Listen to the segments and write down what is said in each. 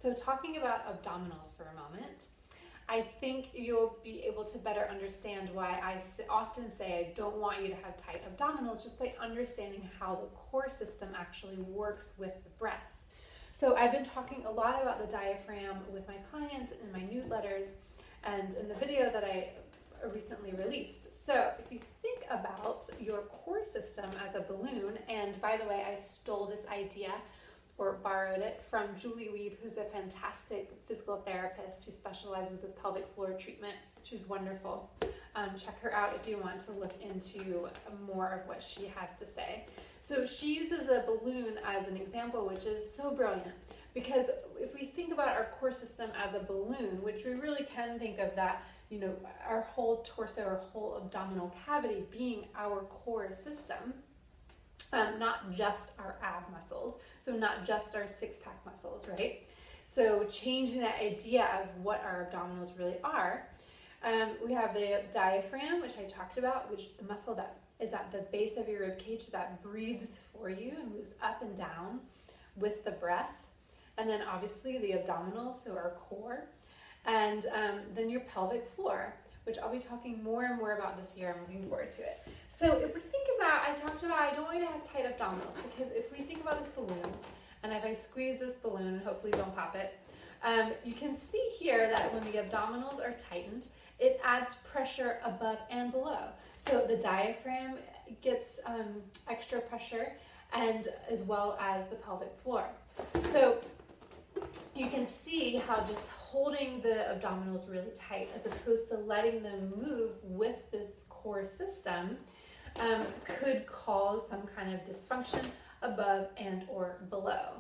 So talking about abdominals for a moment, I think you'll be able to better understand why I often say I don't want you to have tight abdominals, just by understanding how the core system actually works with the breath. So I've been talking a lot about the diaphragm with my clients in my newsletters and in the video that I recently released. So if you think about your core system as a balloon, and by the way, I stole this idea or borrowed it from Julie Wiebe, who's a fantastic physical therapist who specializes with pelvic floor treatment. She's wonderful. Check her out if you want to look into more of what she has to say. So she uses a balloon as an example, which is so brilliant, because if we think about our core system as a balloon, which we really can think of that, you know, our whole torso or whole abdominal cavity being our core system, not just our ab muscles, so not just our six-pack muscles, right? So changing that idea of what our abdominals really are, we have the diaphragm, which I talked about, which is the muscle that is at the base of your rib cage that breathes for you and moves up and down with the breath. And then obviously the abdominals, so our core, and then your pelvic floor, which I'll be talking more and more about this year. I'm looking forward to it. So if we think about, I talked about, I don't want you to have tight abdominals, because if we think about this balloon, and if I squeeze this balloon, and hopefully don't pop it, you can see here that when the abdominals are tightened, it adds pressure above and below. So the diaphragm gets extra pressure, and as well as the pelvic floor. So you can see how just holding the abdominals really tight, as opposed to letting them move with this core system, could cause some kind of dysfunction above and or below,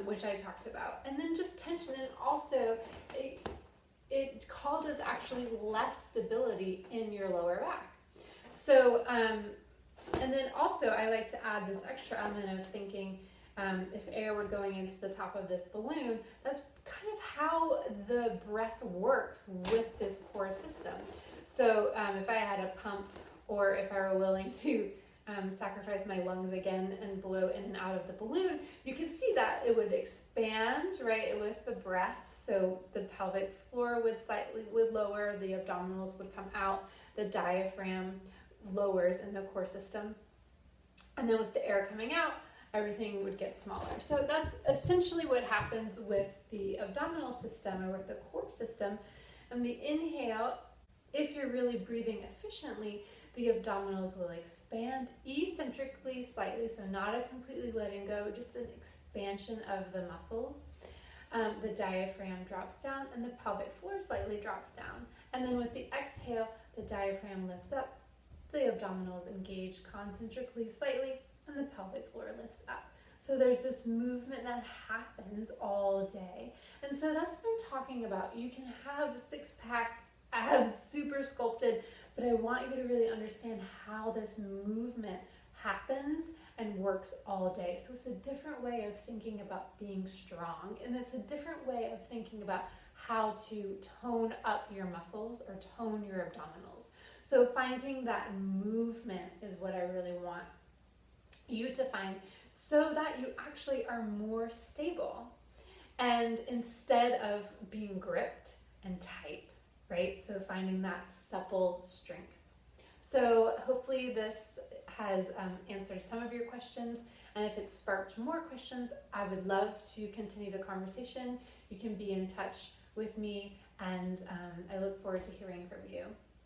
which I talked about. And then just tension, and also it causes actually less stability in your lower back. So, and then also I like to add this extra element of thinking, if air were going into the top of this balloon, that's kind of how the breath works with this core system. So if I had a pump, or if I were willing to sacrifice my lungs again and blow in and out of the balloon, you can see that it would expand, right, with the breath. So the pelvic floor would lower, the abdominals would come out, the diaphragm lowers in the core system, and then with the air coming out, everything would get smaller. So that's essentially what happens with the abdominal system, or with the core system. And the inhale, if you're really breathing efficiently, the abdominals will expand eccentrically slightly, so not a completely letting go, just an expansion of the muscles. The diaphragm drops down, and the pelvic floor slightly drops down. And then with the exhale, the diaphragm lifts up, the abdominals engage concentrically slightly, and the pelvic floor lifts up. So there's this movement that happens all day. And so that's what I'm talking about. You can have six-pack abs, super sculpted, but I want you to really understand how this movement happens and works all day. So it's a different way of thinking about being strong, and it's a different way of thinking about how to tone up your muscles or tone your abdominals. So finding that movement is what I really want you to find, so that you actually are more stable, and instead of being gripped and tight, right? So finding that supple strength. So hopefully this has answered some of your questions, and if it's sparked more questions, I would love to continue the conversation. You can be in touch with me, and I look forward to hearing from you.